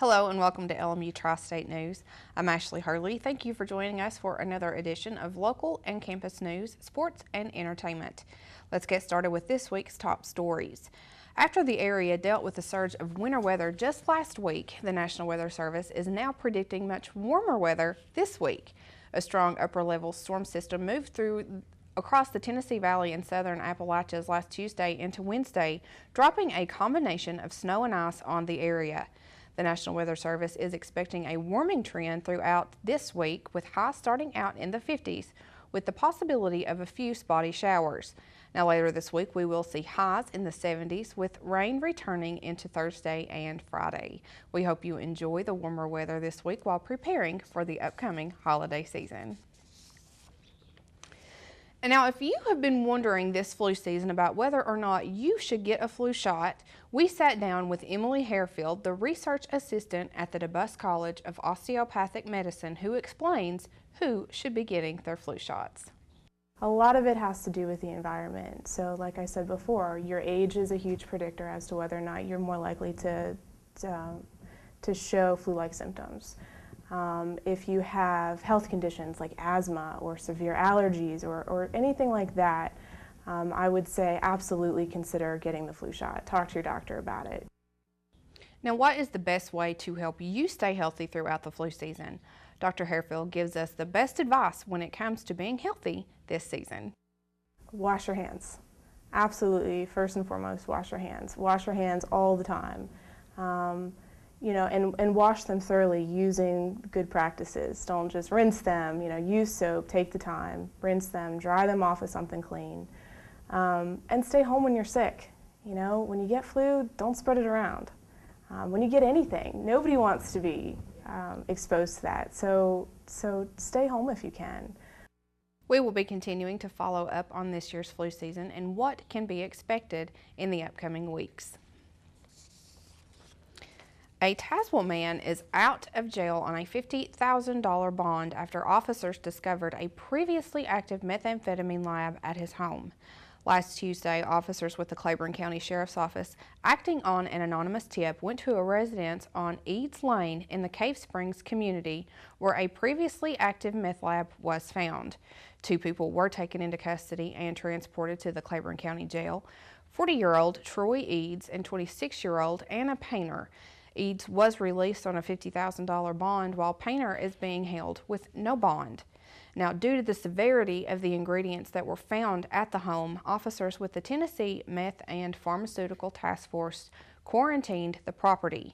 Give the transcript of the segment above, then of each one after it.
Hello and welcome to LMU Tri-State News. I'm Ashley Hurley. Thank you for joining us for another edition of local and campus news, sports, and entertainment. Let's get started with this week's top stories. After the area dealt with a surge of winter weather just last week, the National Weather Service is now predicting much warmer weather this week. A strong upper-level storm system moved across the Tennessee Valley and southern Appalachias last Tuesday into Wednesday, dropping a combination of snow and ice on the area. The National Weather Service is expecting a warming trend throughout this week, with highs starting out in the 50s, with the possibility of a few spotty showers. Now later this week we will see highs in the 70s, with rain returning into Thursday and Friday. We hope you enjoy the warmer weather this week while preparing for the upcoming holiday season. And now, if you have been wondering this flu season about whether or not you should get a flu shot, we sat down with Emily Harefield, the research assistant at the DeBus College of Osteopathic Medicine, who explains who should be getting their flu shots. A lot of it has to do with the environment. So like I said before, your age is a huge predictor as to whether or not you're more likely to show flu-like symptoms. If you have health conditions like asthma or severe allergies or anything like that, I would say absolutely consider getting the flu shot. Talk to your doctor about it. Now, what is the best way to help you stay healthy throughout the flu season? Dr. Harefield gives us the best advice when it comes to being healthy this season. Wash your hands. Absolutely, first and foremost, wash your hands. Wash your hands all the time. And wash them thoroughly using good practices. Don't just rinse them, use soap, take the time, rinse them, dry them off with something clean. And stay home when you're sick. When you get flu, don't spread it around. When you get anything, nobody wants to be exposed to that. So stay home if you can. We will be continuing to follow up on this year's flu season and what can be expected in the upcoming weeks. A Tazewell man is out of jail on a $50,000 bond after officers discovered a previously active methamphetamine lab at his home. Last Tuesday, officers with the Claiborne County Sheriff's Office, acting on an anonymous tip, went to a residence on Eads Lane in the Cave Springs community where a previously active meth lab was found. 2 people were taken into custody and transported to the Claiborne County Jail: 40-year-old Troy Eads and 26-year-old Anna Painter. Eads was released on a $50,000 bond, while Painter is being held with no bond. Now, due to the severity of the ingredients that were found at the home, officers with the Tennessee Meth and Pharmaceutical Task Force quarantined the property.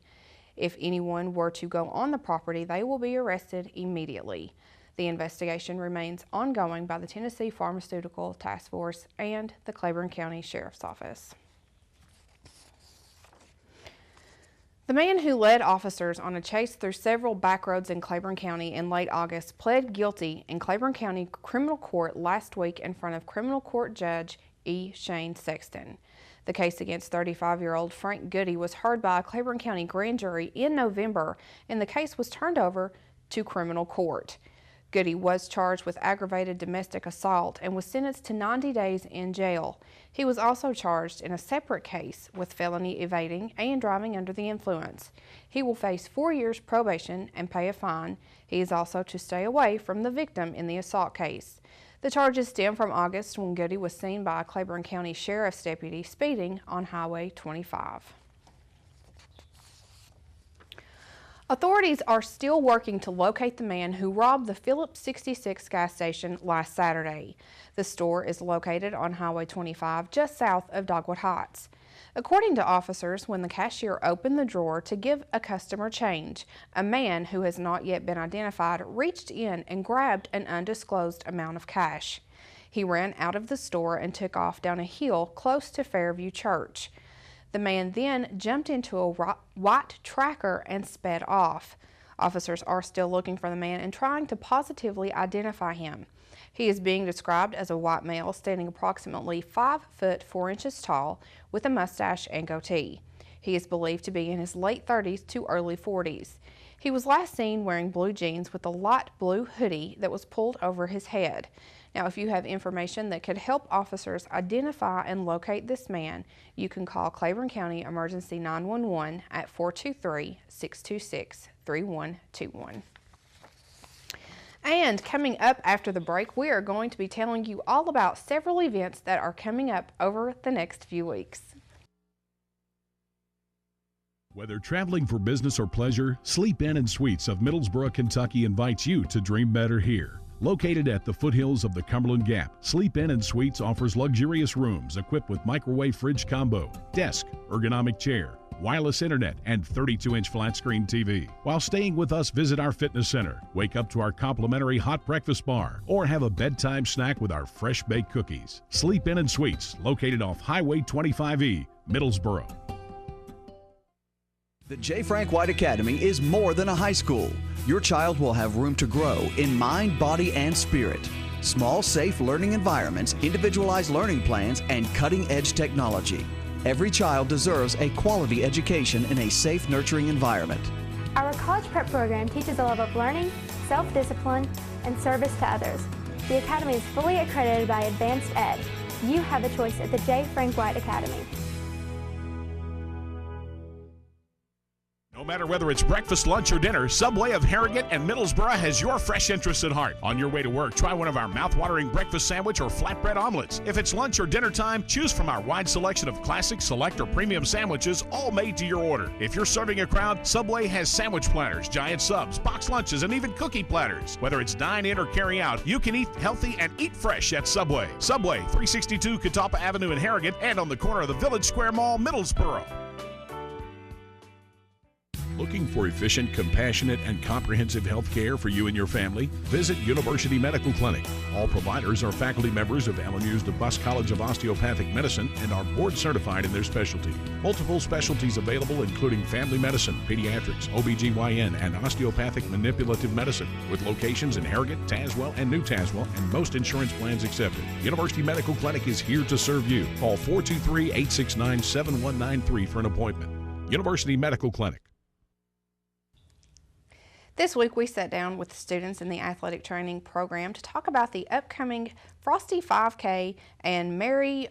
If anyone were to go on the property, they will be arrested immediately. The investigation remains ongoing by the Tennessee Pharmaceutical Task Force and the Claiborne County Sheriff's Office. The man who led officers on a chase through several back roads in Claiborne County in late August pled guilty in Claiborne County Criminal Court last week in front of Criminal Court Judge E. Shane Sexton. The case against 35-year-old Frank Goody was heard by a Claiborne County grand jury in November, and the case was turned over to criminal court. Goody was charged with aggravated domestic assault and was sentenced to 90 days in jail. He was also charged in a separate case with felony evading and driving under the influence. He will face 4 years probation and pay a fine. He is also to stay away from the victim in the assault case. The charges stem from August, when Goody was seen by a Claiborne County Sheriff's deputy speeding on Highway 25. Authorities are still working to locate the man who robbed the Phillips 66 gas station last Saturday. The store is located on Highway 25, just south of Dogwood Heights. According to officers, when the cashier opened the drawer to give a customer change, a man who has not yet been identified reached in and grabbed an undisclosed amount of cash. He ran out of the store and took off down a hill close to Fairview Church. The man then jumped into a white tracker and sped off. Officers are still looking for the man and trying to positively identify him. He is being described as a white male standing approximately 5 foot 4 inches tall with a mustache and goatee. He is believed to be in his late 30s to early 40s. He was last seen wearing blue jeans with a light blue hoodie that was pulled over his head. Now, if you have information that could help officers identify and locate this man, you can call Claiborne County Emergency 911 at 423-626-3121. And coming up after the break, we are going to be telling you all about several events that are coming up over the next few weeks. Whether traveling for business or pleasure, Sleep Inn and Suites of Middlesboro, Kentucky invites you to dream better here. Located at the foothills of the Cumberland Gap, Sleep Inn and Suites offers luxurious rooms equipped with microwave fridge combo, desk, ergonomic chair, wireless internet, and 32-inch flat-screen TV. While staying with us, visit our fitness center, wake up to our complimentary hot breakfast bar, or have a bedtime snack with our fresh-baked cookies. Sleep Inn and Suites, located off Highway 25E, Middlesboro. The J. Frank White Academy is more than a high school. Your child will have room to grow in mind, body, and spirit. Small, safe learning environments, individualized learning plans, and cutting-edge technology. Every child deserves a quality education in a safe, nurturing environment. Our college prep program teaches a love of learning, self-discipline, and service to others. The Academy is fully accredited by Advanced Ed. You have a choice at the J. Frank White Academy. No matter whether it's breakfast, lunch, or dinner, Subway of Harrogate and Middlesboro has your fresh interests at heart. On your way to work, try one of our mouth-watering breakfast sandwich or flatbread omelets. If it's lunch or dinner time, choose from our wide selection of classic, select, or premium sandwiches, all made to your order. If you're serving a crowd, Subway has sandwich platters, giant subs, box lunches, and even cookie platters. Whether it's dine in or carry out, you can eat healthy and eat fresh at Subway. Subway, 362 Catawba Avenue in Harrogate and on the corner of the Village Square Mall, Middlesboro. Looking for efficient, compassionate, and comprehensive health care for you and your family? Visit University Medical Clinic. All providers are faculty members of LMU's DeBusk College of Osteopathic Medicine and are board certified in their specialty. Multiple specialties available including family medicine, pediatrics, OBGYN, and osteopathic manipulative medicine, with locations in Harrogate, Tazewell, and New Tazewell, and most insurance plans accepted. University Medical Clinic is here to serve you. Call 423-869-7193 for an appointment. University Medical Clinic. This week, we sat down with students in the athletic training program to talk about the upcoming Frosty 5K and Merry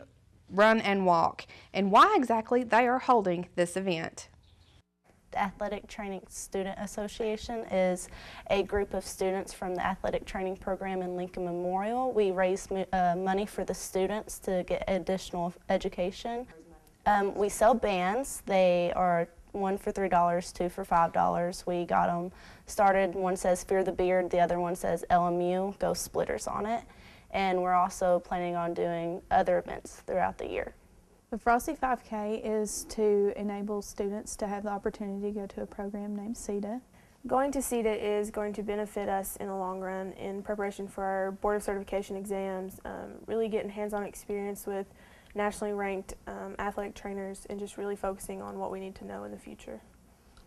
Run and Walk and why exactly they are holding this event. The Athletic Training Student Association is a group of students from the athletic training program in Lincoln Memorial. We raise money for the students to get additional education. We sell bands. They are one for $3, two for $5. We got them started. One says Fear the Beard, the other one says LMU, Go Splitters on it. And we're also planning on doing other events throughout the year. The Frosty 5K is to enable students to have the opportunity to go to a program named CETA. Going to CETA is going to benefit us in the long run in preparation for our Board of Certification exams, really getting hands-on experience with nationally ranked athletic trainers and just really focusing on what we need to know in the future.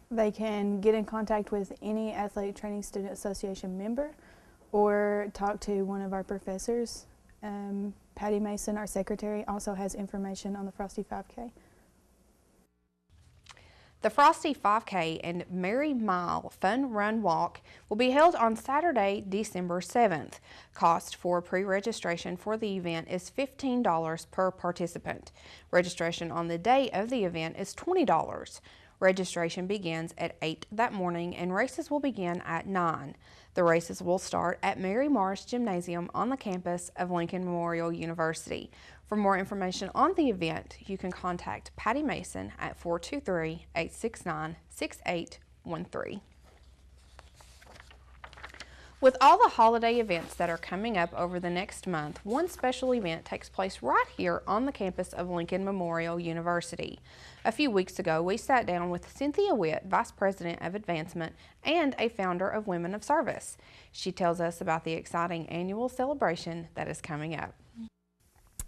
They can get in contact with any Athletic Training Student Association member or talk to one of our professors. Patty Mason, our secretary, also has information on the Frosty 5K. The Frosty 5K and Merry Mile Fun Run Walk will be held on Saturday, December 7th. Cost for pre-registration for the event is $15 per participant. Registration on the day of the event is $20. Registration begins at 8 that morning and races will begin at 9. The races will start at Mary Morris Gymnasium on the campus of Lincoln Memorial University. For more information on the event, you can contact Patty Mason at 423-869-6813. With all the holiday events that are coming up over the next month, one special event takes place right here on the campus of Lincoln Memorial University. A few weeks ago, we sat down with Cynthia Witt, Vice President of Advancement and a founder of Women of Service. She tells us about the exciting annual celebration that is coming up.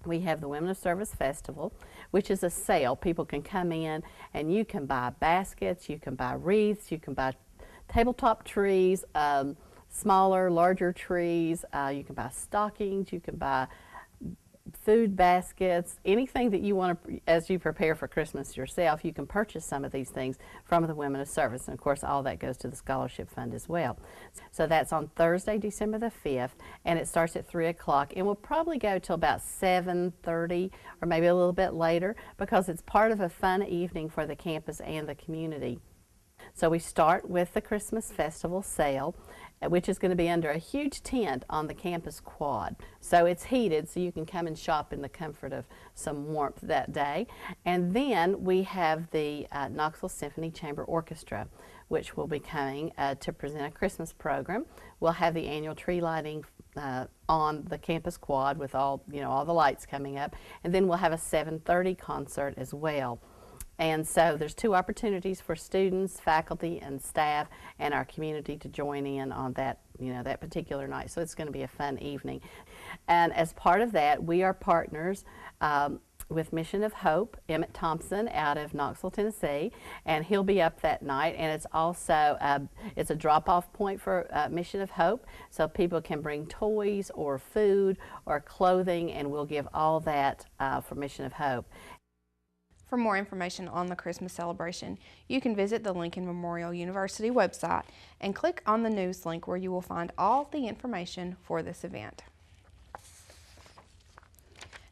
We have the Women of Service Festival, which is a sale. People can come in and you can buy baskets, you can buy wreaths, you can buy tabletop trees, smaller, larger trees, you can buy stockings, you can buy food baskets, anything that you want to, as you prepare for Christmas yourself, you can purchase some of these things from the Women of Service. And of course, all that goes to the scholarship fund as well. So that's on Thursday, December the 5th, and it starts at 3 o'clock. And will probably go till about 7:30 or maybe a little bit later, because it's part of a fun evening for the campus and the community. So we start with the Christmas Festival sale, which is going to be under a huge tent on the campus quad. So it's heated, so you can come and shop in the comfort of some warmth that day. And then we have the Knoxville Symphony Chamber Orchestra, which will be coming to present a Christmas program. We'll have the annual tree lighting on the campus quad with all the lights coming up. And then we'll have a 7:30 concert as well. And so there's 2 opportunities for students, faculty, and staff, and our community to join in on that, that particular night. So it's going to be a fun evening. And as part of that, we are partners with Mission of Hope, Emmett Thompson out of Knoxville, Tennessee, and he'll be up that night. And it's also it's a drop-off point for Mission of Hope, so people can bring toys or food or clothing, and we'll give all that for Mission of Hope. For more information on the Christmas celebration, you can visit the Lincoln Memorial University website and click on the news link, where you will find all the information for this event.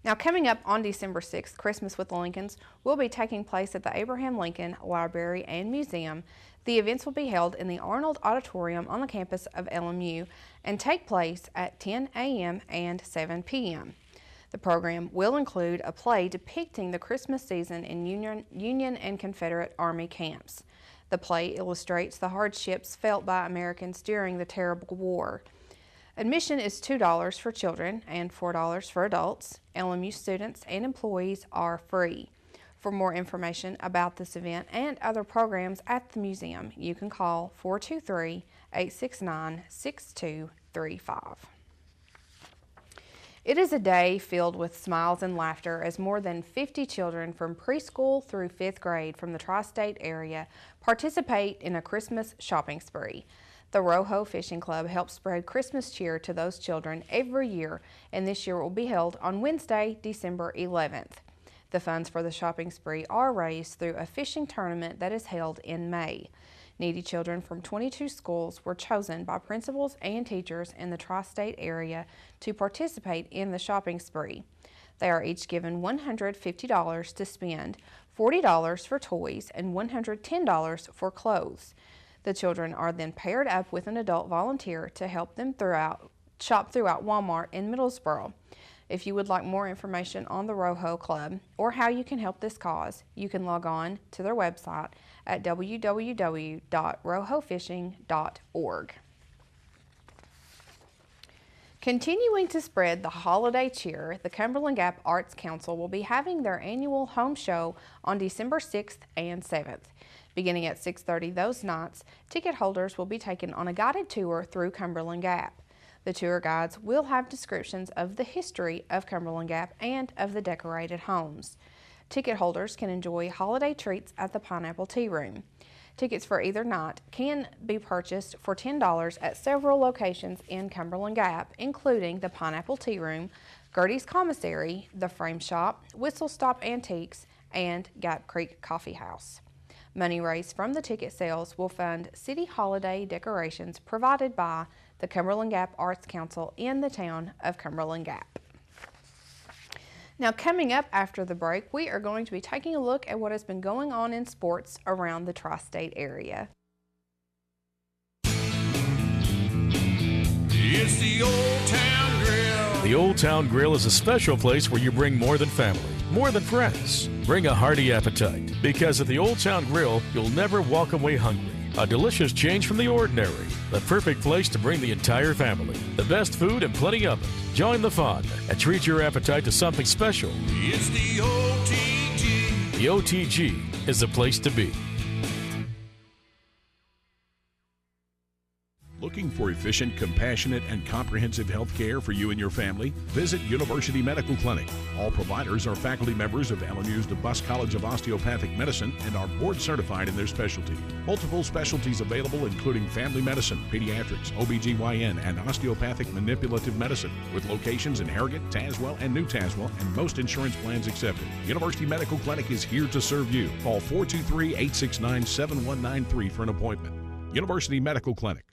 Now, coming up on December 6th, Christmas with the Lincolns will be taking place at the Abraham Lincoln Library and Museum. The events will be held in the Arnold Auditorium on the campus of LMU and take place at 10 a.m. and 7 p.m. The program will include a play depicting the Christmas season in Union and Confederate Army camps. The play illustrates the hardships felt by Americans during the terrible war. Admission is $2 for children and $4 for adults. LMU students and employees are free. For more information about this event and other programs at the museum, you can call 423-869-6235. It is a day filled with smiles and laughter as more than 50 children from preschool through 5th grade from the tri-state area participate in a Christmas shopping spree. The Rojo Fishing Club helps spread Christmas cheer to those children every year, and this year will be held on Wednesday, December 11th. The funds for the shopping spree are raised through a fishing tournament that is held in May. Needy children from 22 schools were chosen by principals and teachers in the tri-state area to participate in the shopping spree. They are each given $150 to spend, $40 for toys, and $110 for clothes. The children are then paired up with an adult volunteer to help them shop throughout Walmart in Middlesboro. If you would like more information on the Rojo Club or how you can help this cause, you can log on to their website at www.rojofishing.org. Continuing to spread the holiday cheer, the Cumberland Gap Arts Council will be having their annual home show on December 6th and 7th. Beginning at 6:30 those nights, ticket holders will be taken on a guided tour through Cumberland Gap. The tour guides will have descriptions of the history of Cumberland Gap and of the decorated homes. Ticket holders can enjoy holiday treats at the Pineapple Tea Room. Tickets for either night can be purchased for $10 at several locations in Cumberland Gap, including the Pineapple Tea Room, Gertie's Commissary, the Frame Shop, Whistle Stop Antiques, and Gap Creek Coffee House. Money raised from the ticket sales will fund city holiday decorations provided by the Cumberland Gap Arts Council in the town of Cumberland Gap. Now, coming up after the break, we are going to be taking a look at what has been going on in sports around the tri-state area. It's the Old Town Grill. The Old Town Grill is a special place where you bring more than family, more than friends. Bring a hearty appetite, because at the Old Town Grill, you'll never walk away hungry. A delicious change from the ordinary. The perfect place to bring the entire family. The best food and plenty of it. Join the fun and treat your appetite to something special. It's the OTG. The OTG is the place to be. Looking for efficient, compassionate, and comprehensive health care for you and your family? Visit University Medical Clinic. All providers are faculty members of LMU's DeBus College of Osteopathic Medicine and are board certified in their specialty. Multiple specialties available, including family medicine, pediatrics, OBGYN, and osteopathic manipulative medicine, with locations in Harrogate, Tazewell, and New Tazewell, and most insurance plans accepted. University Medical Clinic is here to serve you. Call 423-869-7193 for an appointment. University Medical Clinic.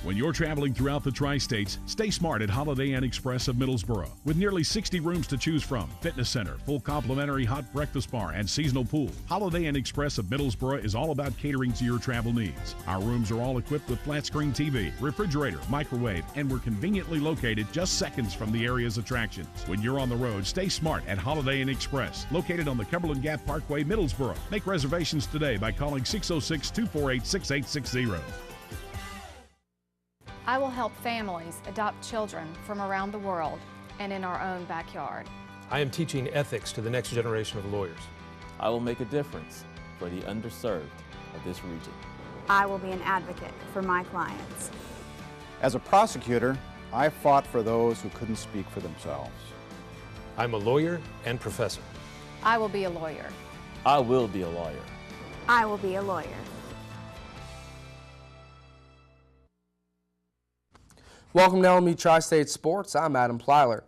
When you're traveling throughout the Tri-States, stay smart at Holiday Inn Express of Middlesboro. With nearly 60 rooms to choose from, fitness center, full complimentary hot breakfast bar, and seasonal pool, Holiday Inn Express of Middlesboro is all about catering to your travel needs. Our rooms are all equipped with flat screen TV, refrigerator, microwave, and we're conveniently located just seconds from the area's attractions. When you're on the road, stay smart at Holiday Inn Express, located on the Cumberland Gap Parkway, Middlesboro. Make reservations today by calling 606-248-6860. I will help families adopt children from around the world and in our own backyard. I am teaching ethics to the next generation of lawyers. I will make a difference for the underserved of this region. I will be an advocate for my clients. As a prosecutor, I fought for those who couldn't speak for themselves. I'm a lawyer and professor. I will be a lawyer. I will be a lawyer. I will be a lawyer. Welcome to LMU Tri-State Sports. I'm Adam Plyler.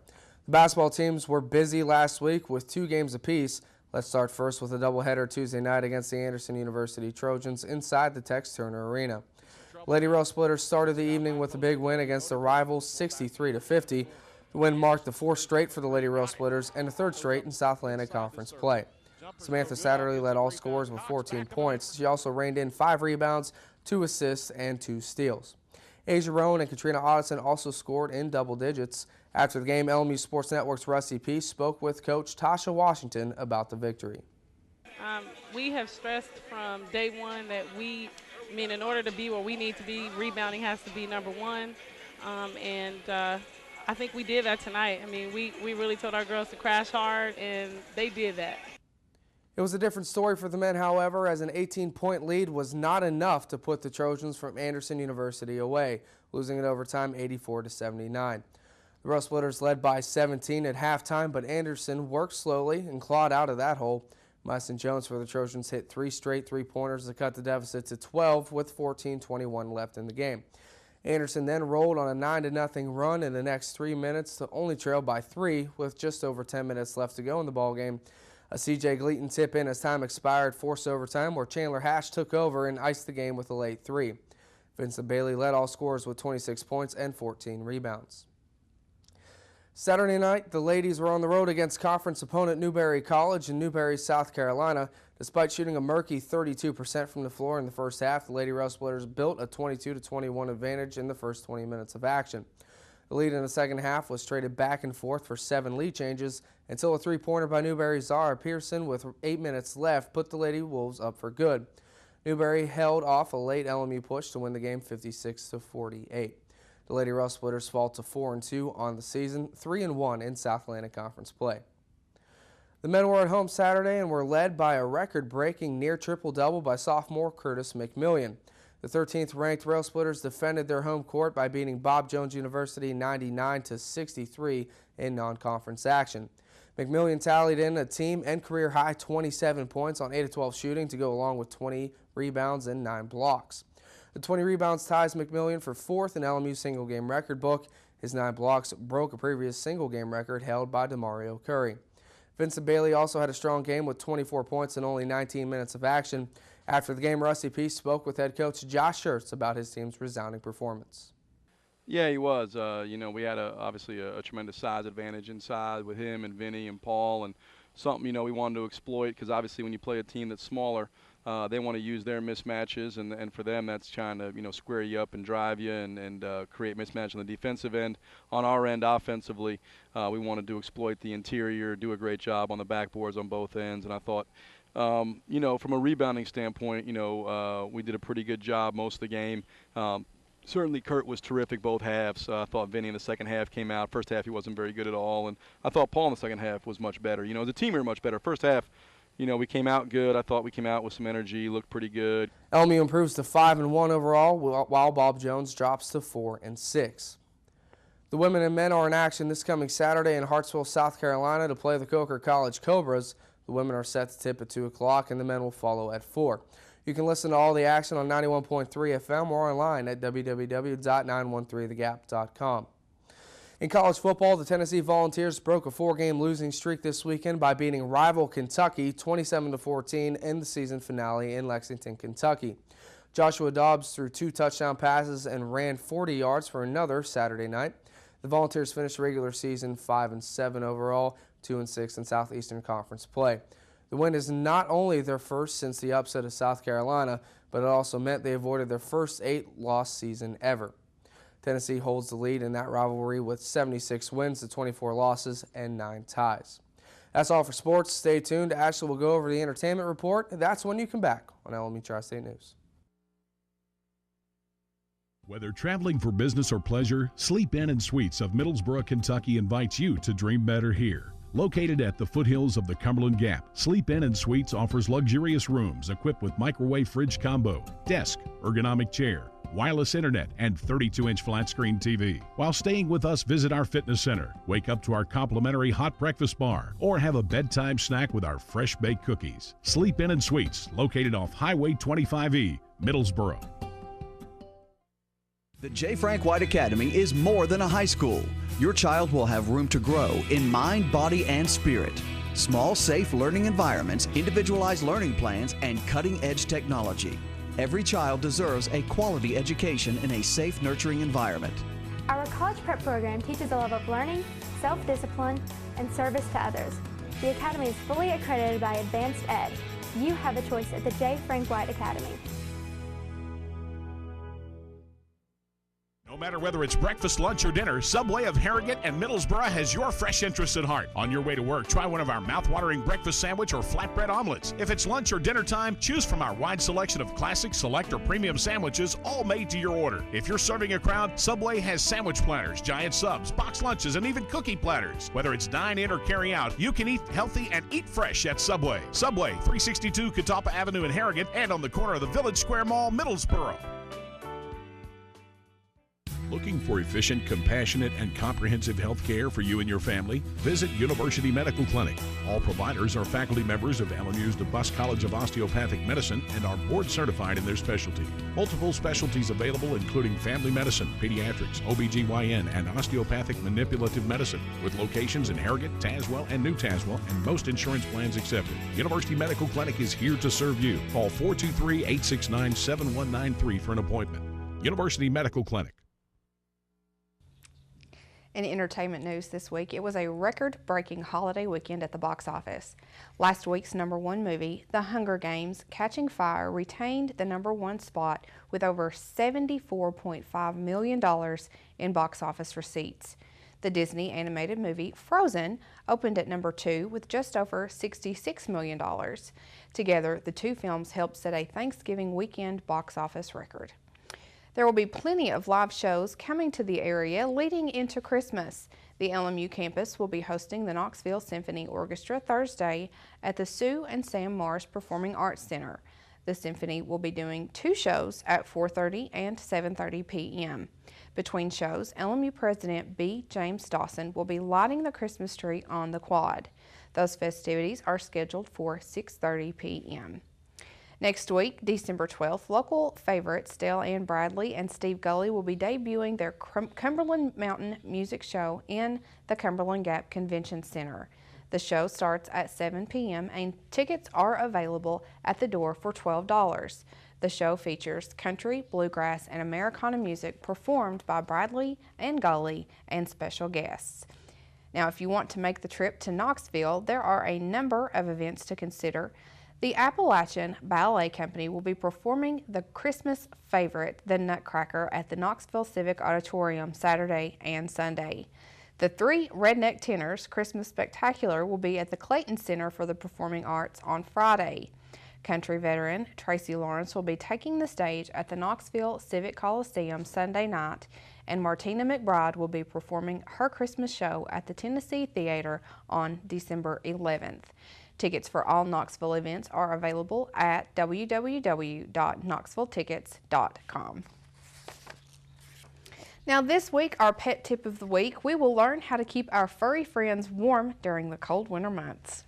The basketball teams were busy last week with 2 games apiece. Let's start first with a doubleheader Tuesday night against the Anderson University Trojans inside the Tex Turner Arena. Lady Rail Splitters started the evening with a big win against their rivals 63-50. The win marked the 4th straight for the Lady Rail Splitters and the 3rd straight in South Atlantic Conference play. Samantha Satterley led all scorers with 14 points. She also reined in 5 rebounds, 2 assists, and 2 steals. Asia Rowan and Katrina Otteson also scored in double digits. After the game, LMU Sports Network's Rusty Peace spoke with Coach Tasha Washington about the victory. We have stressed from day one that in order to be where we need to be, rebounding has to be number one. I think we did that tonight. We really told our girls to crash hard, and they did that. It was a different story for the men, however, as an 18-point lead was not enough to put the Trojans from Anderson University away, losing in overtime 84-79. The Rail Splitters led by 17 at halftime, but Anderson worked slowly and clawed out of that hole. Myson Jones for the Trojans hit 3 straight three-pointers to cut the deficit to 12 with 14:21 left in the game. Anderson then rolled on a 9-0 run in the next 3 minutes to only trail by 3 with just over 10 minutes left to go in the ballgame. A C.J. Gleaton tip-in as time expired forced overtime, where Chandler Hash took over and iced the game with a late 3. Vincent Bailey led all scorers with 26 points and 14 rebounds. Saturday night, the ladies were on the road against conference opponent Newberry College in Newberry, South Carolina. Despite shooting a murky 32% from the floor in the first half, the Lady Rail Splitters built a 22-21 advantage in the first 20 minutes of action. The lead in the second half was traded back and forth for 7 lead changes until a 3-pointer by Newberry's Zara Pearson with 8 minutes left put the Lady Wolves up for good. Newberry held off a late LMU push to win the game 56-48. The Lady Rail Splitters fall to 4-2 on the season, 3-1 in South Atlantic Conference play. The men were at home Saturday and were led by a record-breaking near triple-double by sophomore Curtis McMillian. The 13th-ranked Rail Splitters defended their home court by beating Bob Jones University 99-63 in non-conference action. McMillian tallied in a team and career-high 27 points on 8-12 shooting to go along with 20 rebounds and 9 blocks. The 20 rebounds ties McMillian for 4th in LMU single-game record book. His 9 blocks broke a previous single-game record held by DeMario Curry. Vincent Bailey also had a strong game with 24 points in only 19 minutes of action. After the game, Rusty Peace spoke with head coach Josh Schertz about his team's resounding performance. Yeah, he was. We had obviously a tremendous size advantage inside with him and Vinny and Paul, and something we wanted to exploit because obviously when you play a team that's smaller, they want to use their mismatches, and for them that's trying to square you up and drive you and create mismatch on the defensive end. On our end, offensively, we wanted to exploit the interior, do a great job on the backboards on both ends, and I thought. From a rebounding standpoint, we did a pretty good job most of the game. Certainly Kurt was terrific both halves. I thought Vinny in the second half came out. First half he wasn't very good at all, and I thought Paul in the second half was much better. As a team we were much better. First half, you know, we came out good. I thought we came out with some energy, looked pretty good. LMU improves to 5-1 overall, while Bob Jones drops to 4-6. The women and men are in action this coming Saturday in Hartsville, South Carolina to play the Coker College Cobras. The women are set to tip at 2 o'clock and the men will follow at 4. You can listen to all the action on 91.3 FM or online at www.913thegap.com. In college football, the Tennessee Volunteers broke a 4-game losing streak this weekend by beating rival Kentucky 27-14 in the season finale in Lexington, Kentucky. Joshua Dobbs threw 2 touchdown passes and ran 40 yards for another Saturday night. The Volunteers finished the regular season 5-7 overall, 2-6 in Southeastern Conference play. The win is not only their first since the upset of South Carolina, but it also meant they avoided their first 8-loss season ever. Tennessee holds the lead in that rivalry with 76 wins to 24 losses and 9 ties. That's all for sports. Stay tuned. Ashley will go over the entertainment report. That's when you come back on LMU Tri-State News. Whether traveling for business or pleasure, Sleep Inn and Suites of Middlesboro, Kentucky invites you to dream better here. Located at the foothills of the Cumberland Gap, Sleep Inn and Suites offers luxurious rooms equipped with microwave fridge combo, desk, ergonomic chair, wireless internet, and 32-inch flat-screen TV. While staying with us, visit our fitness center, wake up to our complimentary hot breakfast bar, or have a bedtime snack with our fresh-baked cookies. Sleep Inn and Suites, located off Highway 25E, Middlesboro. The J. Frank White Academy is more than a high school. Your child will have room to grow in mind, body, and spirit. Small, safe learning environments, individualized learning plans, and cutting-edge technology. Every child deserves a quality education in a safe, nurturing environment. Our college prep program teaches a love of learning, self-discipline, and service to others. The Academy is fully accredited by Advanced Ed. You have a choice at the J. Frank White Academy. No matter whether it's breakfast, lunch, or dinner, Subway of Harrogate and Middlesboro has your fresh interests at heart. On your way to work, try one of our mouth-watering breakfast sandwich or flatbread omelets. If it's lunch or dinner time, choose from our wide selection of classic, select, or premium sandwiches, all made to your order. If you're serving a crowd, Subway has sandwich platters, giant subs, box lunches, and even cookie platters. Whether it's dine-in or carry-out, you can eat healthy and eat fresh at Subway. Subway, 362 Catawba Avenue in Harrogate and on the corner of the Village Square Mall, Middlesboro. Looking for efficient, compassionate, and comprehensive health care for you and your family? Visit University Medical Clinic. All providers are faculty members of LMU's DeBusk College of Osteopathic Medicine and are board certified in their specialty. Multiple specialties available including family medicine, pediatrics, OBGYN, and osteopathic manipulative medicine, with locations in Harrogate, Tazewell, and New Tazewell, and most insurance plans accepted. University Medical Clinic is here to serve you. Call 423-869-7193 for an appointment. University Medical Clinic. In entertainment news this week, it was a record-breaking holiday weekend at the box office. Last week's #1 movie, The Hunger Games: Catching Fire, retained the #1 spot with over $74.5 million in box office receipts. The Disney animated movie Frozen opened at #2 with just over $66 million. Together, the two films helped set a Thanksgiving weekend box office record. There will be plenty of live shows coming to the area leading into Christmas. The LMU campus will be hosting the Knoxville Symphony Orchestra Thursday at the Sue and Sam Marsh Performing Arts Center. The symphony will be doing 2 shows at 4:30 and 7:30 p.m. Between shows, LMU President B. James Dawson will be lighting the Christmas tree on the quad. Those festivities are scheduled for 6:30 p.m. Next week, December 12th, local favorites Dale Ann Bradley and Steve Gulley will be debuting their Cumberland Mountain Music Show in the Cumberland Gap Convention Center. The show starts at 7 p.m. and tickets are available at the door for $12. The show features country, bluegrass, and Americana music performed by Bradley and Gulley and special guests. Now, if you want to make the trip to Knoxville, there are a number of events to consider. The Appalachian Ballet Company will be performing the Christmas favorite, The Nutcracker, at the Knoxville Civic Auditorium Saturday and Sunday. The Three Redneck Tenors Christmas Spectacular will be at the Clayton Center for the Performing Arts on Friday. Country veteran Tracy Lawrence will be taking the stage at the Knoxville Civic Coliseum Sunday night, and Martina McBride will be performing her Christmas show at the Tennessee Theater on December 11th. Tickets for all Knoxville events are available at www.knoxvilletickets.com. Now this week, our pet tip of the week, we will learn how to keep our furry friends warm during the cold winter months.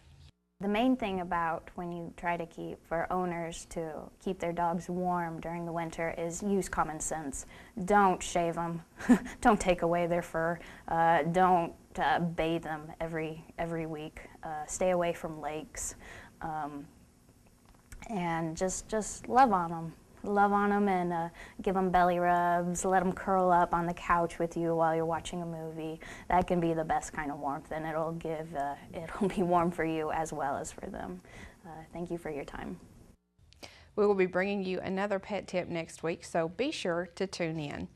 The main thing about when you try to for owners to keep their dogs warm during the winter is use common sense. Don't shave them. Don't take away their fur. Don't bathe them every week. Stay away from lakes. And just love on them. Love on them and give them belly rubs, let them curl up on the couch with you while you're watching a movie. That can be the best kind of warmth, and it'll be warm for you as well as for them. Thank you for your time. We will be bringing you another pet tip next week, so be sure to tune in.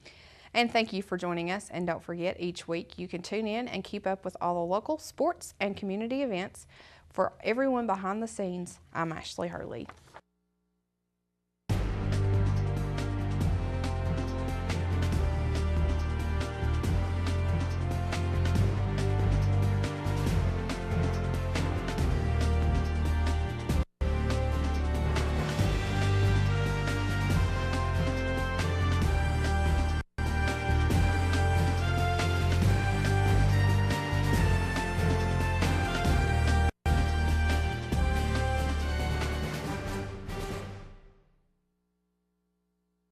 And thank you for joining us, and don't forget, each week you can tune in and keep up with all the local sports and community events. For everyone behind the scenes, I'm Ashley Hurley.